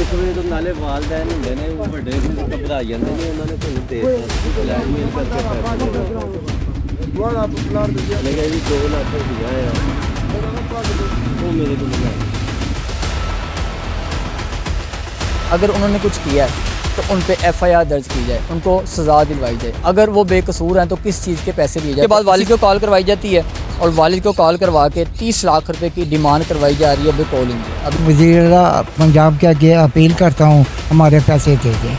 ਇੱਕ ਵੇ ਤੋਂ ਨਾਲੇ ਵਾਲਦੈਨ ਹੁੰਦੇ ਨੇ ਉਹ ਵੱਡੇ ਘਬਰਾ ਜਾਂਦੇ ਨੇ ਉਹਨਾਂ ਨੇ ਤੁਹਾਨੂੰ ਦੇ ਬਲੈਕਮੇਲ ਕਰਕੇ ਪੈਸੇ ਲਗਾ ਜੀ 2 ਲੱਖ ਰੁਪਇਆ ਆ ਉਹ ਮੇਰੇ ਕੋਲ ਨਹੀਂ। अगर उन्होंने कुछ किया है तो उन पे FIR दर्ज की जाए, उनको सज़ा दिलवाई जाए। अगर वो बेकसूर हैं तो किस चीज़ के पैसे लिए जाए। उसके बाद वालिद को कॉल करवाई जाती है और वालिद को कॉल करवा के 30 लाख रुपए की डिमांड करवाई जा रही है बेकॉलिंग की। अब वज़ीर पंजाब के आगे अपील करता हूँ हमारे पैसे दे दें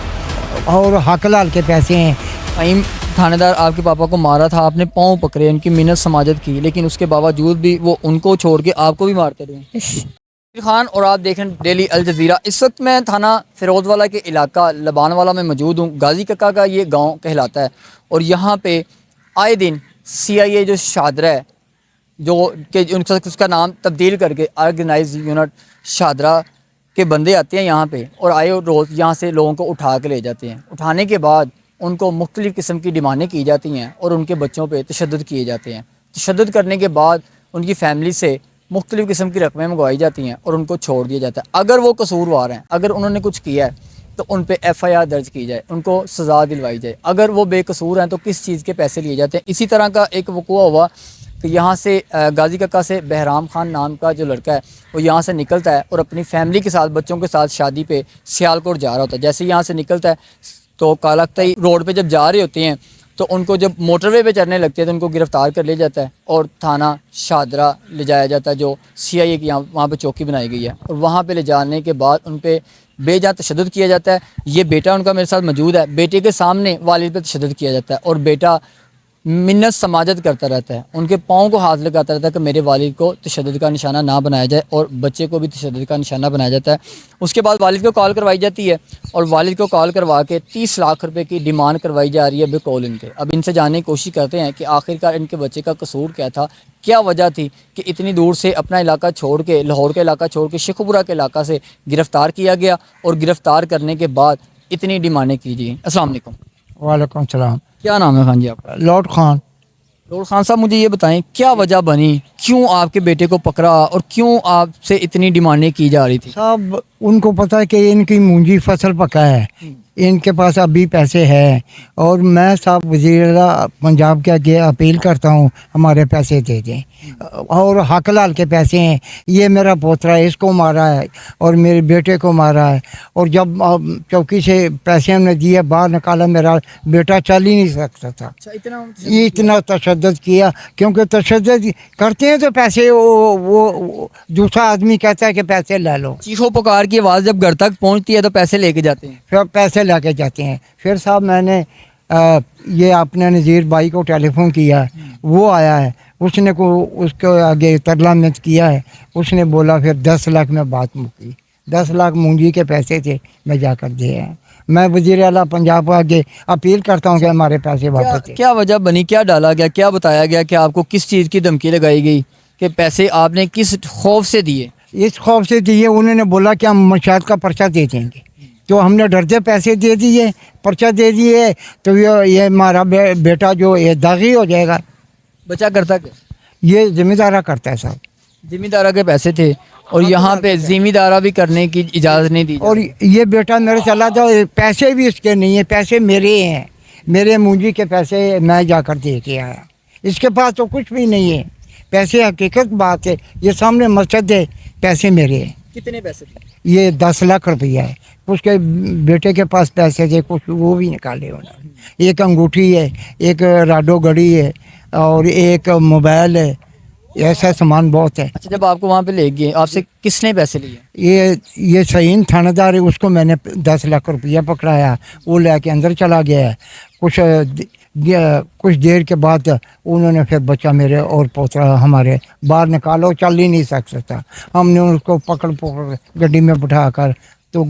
और हक लाल के पैसे हैं। फ़हीम थानेदार आपके पापा को मारा था, आपने पाँव पकड़े, उनकी मिन्नत समाजत की, लेकिन उसके बावजूद भी वो उनको छोड़ के आपको भी मारते रहे। खान और आप देखें डेली अल जज़ीरा। इस वक्त मैं थाना फ़िरोज़वाला के इलाका लबानवाला में मौजूद हूँ। गाजी कक्का का ये गांव कहलाता है और यहाँ पे आए दिन CIA जो शादरा है जो कि उसका नाम तब्दील करके ऑर्गेनाइज यूनिट शादरा के बंदे आते हैं यहाँ पे और आए रोज़ यहाँ से लोगों को उठा के ले जाते हैं। उठाने के बाद उनको मुख्तलिफ़ किस्म की डिमांडें की जाती हैं और उनके बच्चों पे तशद्दुद किए जाते हैं। तशद्दुद करने के बाद उनकी फ़ैमिली से मुख्तलिफ़ किस्म की रकमें मंगवाई जाती हैं और उनको छोड़ दिया जाता है। अगर वो कसूरवार हैं, अगर उन्होंने कुछ किया है तो उन पे FIR दर्ज की जाए, उनको सज़ा दिलवाई जाए। अगर वो बेकसूर हैं तो किस चीज़ के पैसे लिए जाते हैं। इसी तरह का एक वक़ूआ हुआ कि यहाँ से गाजी कक्का से बहराम खान नाम का जो लड़का है वो यहाँ से निकलता है और अपनी फ़ैमिली के साथ बच्चों के साथ शादी पे सियालकोट जा रहा होता है। जैसे यहाँ से निकलता है तो कालाकतई रोड पे जब जा रहे होते हैं तो उनको जब मोटरवे पे चढ़ने लगते हैं तो उनको गिरफ़्तार कर लिया जाता है और थाना शादरा ले जाया जाता है जो CIA की वहाँ पे चौकी बनाई गई है। और वहाँ पे ले जाने के बाद उन पे बेजा तशद्दुद किया जाता है। ये बेटा उनका मेरे साथ मौजूद है, बेटे के सामने वालिद पे तशद्दुद किया जाता है और बेटा मिन्नत समाजत करता रहता है, उनके पाँव को हाथ लगाता रहता है कि मेरे वालिद को तशद्दुद का निशाना ना बनाया जाए और बच्चे को भी तशद्दुद का निशाना बनाया जाता है। उसके बाद वालिद को कॉल करवाई जाती है और वालिद को कॉल करवा के 30 लाख रुपए की डिमांड करवाई जा रही है बेकॉल इनके। अब इनसे जानने की कोशिश करते हैं कि आखिरकार इनके बच्चे का कसूर क्या था, क्या वजह थी कि इतनी दूर से अपना इलाका छोड़ के, लाहौर का इलाका छोड़ के शेखुपुरा के इलाका से गिरफ़्तार किया गया और गिरफ़्तार करने के बाद इतनी डिमांडें की गई। अस्सलाम वालेकुम। वालेकुम सलाम। क्या नाम है खान जी आपका? लॉर्ड खान। लॉर्ड खान साहब मुझे ये बताएं क्या वजह बनी, क्यों आपके बेटे को पकड़ा और क्यों आपसे इतनी डिमांडें की जा रही थी? साहब उनको पता है कि इनकी मूंजी फसल पका है, इनके पास अभी पैसे हैं और मैं साहब वज़ीर पंजाब के आगे अपील करता हूँ हमारे पैसे दे दें और हक लाल के पैसे हैं। ये मेरा पोतरा है, इसको मारा है और मेरे बेटे को मारा है और जब चौकी से पैसे हमने दिए बाहर निकाला मेरा बेटा चल ही नहीं सकता था। इतना तशद्दुद किया क्योंकि तशद्दुद करते हैं तो पैसे वो दूसरा आदमी कहता है कि पैसे ले लो। चीखों पुकार की आवाज़ जब घर तक पहुँचती है तो पैसे लेके जाते हैं, फिर पैसे लेके जाते हैं। फिर साहब मैंने ये अपने नज़ीर भाई को टेलीफोन किया, वो आया है, उसने को उसके आगे तरलामत किया है, उसने बोला फिर 10 लाख में बात मुकी। 10 लाख मूंजी के पैसे थे, मैं जाकर दिए हैं। मैं वज़ीर आला पंजाब आगे अपील करता हूँ कि हमारे पैसे वापस दें। क्या वजह बनी, क्या डाला गया, क्या बताया गया कि आपको किस चीज़ की धमकी लगाई गई कि पैसे आपने किस खौफ से दिए? इस खौफ से दिए, उन्होंने बोला कि हम मंशात का पर्चा दे देंगे, तो हमने डरते पैसे दे दिए, पर्चा दे दिए तो ये हमारा बेटा जो ये दागी हो जाएगा। बच्चा करता क्या? ये ज़िम्मेदारा करता है साहब। ज़िम्मेदारा के पैसे थे और यहाँ पे ज़िम्मेदारा भी करने की इजाज़त नहीं दी। और ये बेटा मेरे चला जाओ, पैसे भी इसके नहीं है, पैसे मेरे हैं, मेरे मूंजी के पैसे मैं जाकर दे के आया। इसके पास तो कुछ भी नहीं है, पैसे हकीकत बात है, ये सामने मस्जिद है, पैसे मेरे हैं। कितने पैसे थे? ये 10 लाख रुपया है। उसके बेटे के पास पैसे थे, कुछ वो भी निकाले उन्होंने। एक अंगूठी है, एक राडो घड़ी है और एक मोबाइल है, ऐसा सामान बहुत है। अच्छा, जब आपको वहाँ पे ले गए आपसे किसने पैसे लिए? ये सहीन थानेदार है, उसको मैंने 10 लाख रुपया पकड़ाया, वो लेके अंदर चला गया है। कुछ देर के बाद उन्होंने फिर बच्चा मेरे और पोतरा हमारे बाहर निकालो, चल ही नहीं सकता था। हमने उसको पकड़ गड्डी में बिठा कर तो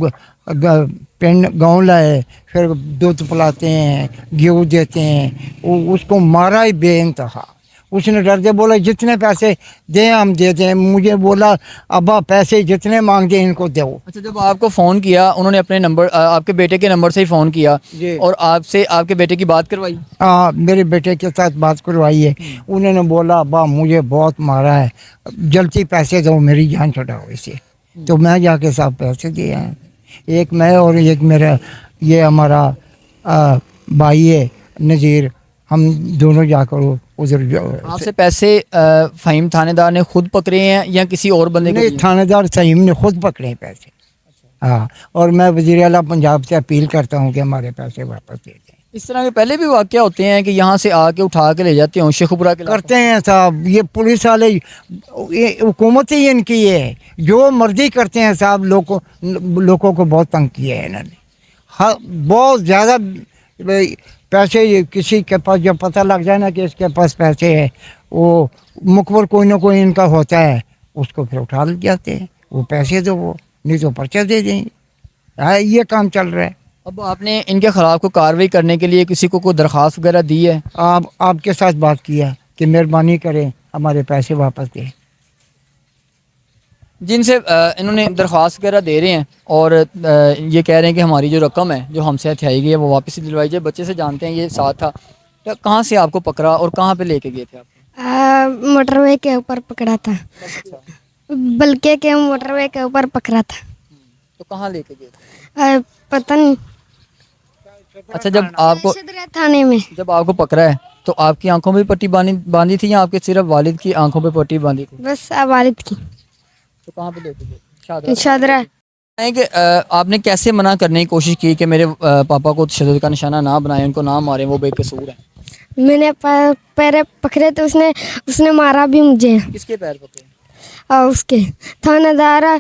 पिंड गाँव लाए, फिर दूध पिलाते हैं, गेहूँ देते हैं। उसको मारा ही बेइंतहा। उसने डर के बोला जितने पैसे दें हम दे दें। मुझे बोला अब्बा पैसे जितने मांगते हैं इनको दो। अच्छा, जब आपको फ़ोन किया उन्होंने अपने नंबर आपके बेटे के नंबर से ही फ़ोन किया और आपसे आपके बेटे की बात करवाई? हाँ, मेरे बेटे के साथ बात करवाई है। उन्होंने बोला अब्बा मुझे बहुत मारा है, जल्दी पैसे दो, मेरी जान छुड़ाओ इसे। तो मैं जाके सब पैसे दिए हैं। एक मैं और एक मेरा ये हमारा भाई है नज़ीर, हम दोनों जाकर उधर आपसे पैसे फ़हीम थानेदार ने खुद पकड़े हैं या किसी और बंदे को नहीं, दिए? थानेदार सहीम ने खुद पकड़े पैसे। हाँ, और मैं वज़ीर आला पंजाब से अपील करता हूँ कि हमारे पैसे वापस दे दें। इस तरह के पहले भी वाक़या होते हैं कि यहाँ से आके उठा के ले जाते हैं शेखुपुरा के इलाके करते हैं साहब, ये पुलिस वाले, ये हुकूमत ही इनकी है, जो मर्जी करते हैं साहब। लोगों को बहुत तंग किया है इन्होंने, हाँ बहुत ज़्यादा पैसे। ये किसी के पास जब पता लग जाए ना कि इसके पास पैसे है, वो मुखबर कोई ना कोई इनका होता है, उसको फिर उठा ले जाते हैं। वो पैसे दो, वो नहीं तो पर्चा दे देंगे। हाँ, ये काम चल रहा है। अब आपने इनके ख़िलाफ़ को कार्रवाई करने के लिए किसी को कोई दरख्वास्त वगैरह दी है? आपके साथ बात किया कि मेहरबानी करें हमारे पैसे वापस दें। जिनसे इन्होंने दरख्वास्त वगैरह दे रहे हैं और ये कह रहे हैं कि हमारी जो रकम है जो हमसे हथियाई गई है वो वापस दिलवाई जाए। बच्चे से जानते हैं, ये साथ था, तो कहाँ से आपको पकड़ा और कहाँ पे लेके गए थे आप? मोटरवे के ऊपर पकड़ा था, बल्कि के मोटरवे के ऊपर पकड़ा था। तो कहाँ लेके गए थे? पता नहीं, अच्छा, जब आपको सदर थाने में। जब आपको पकड़ा है तो आपकी आंखों में पट्टी बांधी थी या आपके सिर्फ वालिद की आंखों पे पट्टी बांधी थी? बस वालिद की। तो कहाँ पे लेके गए? शादरा। कि आपने कैसे मना करने की कोशिश की कि मेरे पापा को तशद्दुद का निशाना ना बनाए, उनको ना मारें, वो बेकसूर हैं? मैंने पैर पकड़े तो उसने मारा भी मुझे। किसके पैर पकड़े? और उसके थानेदार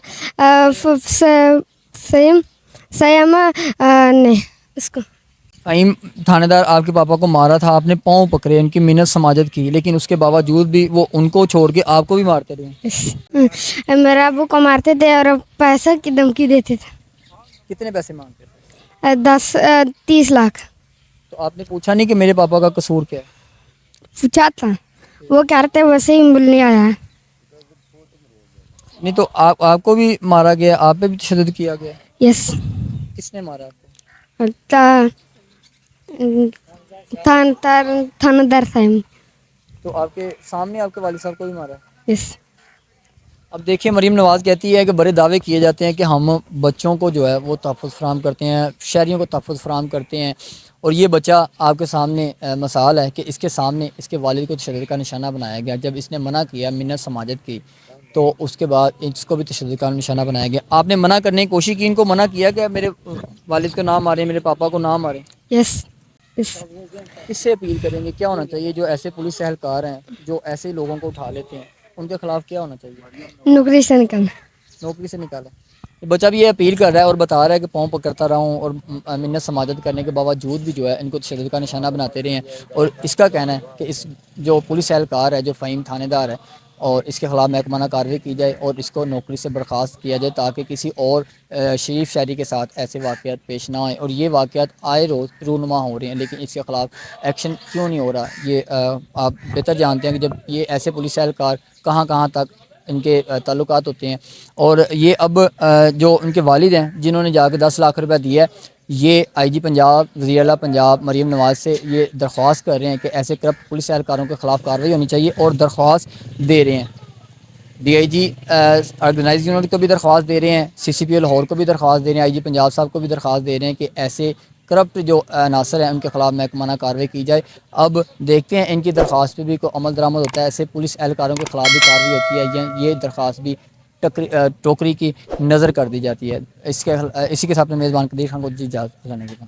सयम ने उसको। फ़हीम थानेदार आपके पापा को मारा था, आपने पाँव पकड़े, उनकी मिन्नत समाजत की, लेकिन उसके बावजूद भी वो उनको छोड़ के आपको भी मारते रहे। मेरे अबू को मारते थे और पैसा की धमकी देते थे। कितने पैसे मांगते थे? 30 लाख। तो आपने पूछा नहीं कि मेरे पापा का कसूर क्या है? पूछा था, वो कह रहे थे वैसे ही मिलने आया है। नहीं तो आपको भी मारा गया, आप पे भी तशद्दुद किया गया? यस। किसने मारा आपको? थानेदार साहब। तो आपके सामने आपके वालिद साहब को भी मारा? यस। अब देखिए, मरीम नवाज़ कहती है कि बड़े दावे किए जाते हैं कि हम बच्चों को जो है वो तहफ़्फ़ुज़ फ़राहम करते हैं, शहरियों को तहफ़्फ़ुज़ फ़राहम करते हैं, और ये बच्चा आपके सामने मिसाल है कि इसके सामने इसके वालिद को तशद्दुद का निशाना बनाया गया। जब इसने मना किया, मिन्नत समाजत की, तो उसके बाद इसको भी तशद्दुद का निशाना बनाया गया। आपने मना करने की कोशिश की, इनको मना किया कि मेरे वालिद को ना मारें, मेरे पापा को ना मारें? यस। यस। किससे अपील करेंगे, क्या होना चाहिए? जो ऐसे पुलिस एहलकार हैं जो ऐसे लोगों को उठा लेते हैं, उनके खिलाफ क्या होना चाहिए? नौकरी से निकलना। नौकरी से निकालें। ये बच्चा भी ये अपील कर रहा है और बता रहा है कि पाँव पकड़ता रहा हूँ और मिन्नत समाजत करने के बावजूद भी जो है इनको तशद्दुद का निशाना बनाते रहे हैं। और इसका कहना है कि इस जो पुलिस एहलकार है, जो फ़हीम थानेदार है, और इसके खिलाफ महकमाना कार्रवाई की जाए और इसको नौकरी से बर्खास्त किया जाए, ताकि किसी और शरीफ शहरी के साथ ऐसे वाक़यात पेश ना आए। और ये वाक़यात आए रोज़ रूनुमा हो रहे हैं, लेकिन इसके ख़िलाफ़ एक्शन क्यों नहीं हो रहा? ये आप बेहतर जानते हैं कि जब ये ऐसे पुलिस एहलकार कहाँ कहाँ तक इनके ताल्लुकात होते हैं। और ये अब जो उनके वालिद हैं जिन्होंने जाकर 10 लाख रुपया दिया है, ये IG पंजाब, वज़ीर आला पंजाब मरीम नवाज़ से ये दरख्वास्त कर रहे हैं कि ऐसे करप्ट पुलिस एहलकारों के ख़िलाफ़ कार्रवाई होनी चाहिए, और दरख्वास्त दे रहे हैं। DIG ऑर्गेनाइज यूनिट को भी दरख्वास्त दे रहे हैं, CCP लाहौर को भी दरख्वास्त दे रहे हैं, IG पंजाब साहब को भी दरख्वास्त दे रहे हैं कि ऐसे करप्ट जो अनासर हैं उनके खिलाफ महकमाना कार्रवाई की जाए। अब देखते हैं इनकी दरख्वास्त पे भी कोई अमल दरामद होता है, ऐसे पुलिस एहलकारों के खिलाफ भी कार्रवाई होती है, या ये दरख्वास्त भी टोकरी की नज़र कर दी जाती है। इसी के साथ में मेज़बान कदीर खान को जी इजाज़त देने के बाद।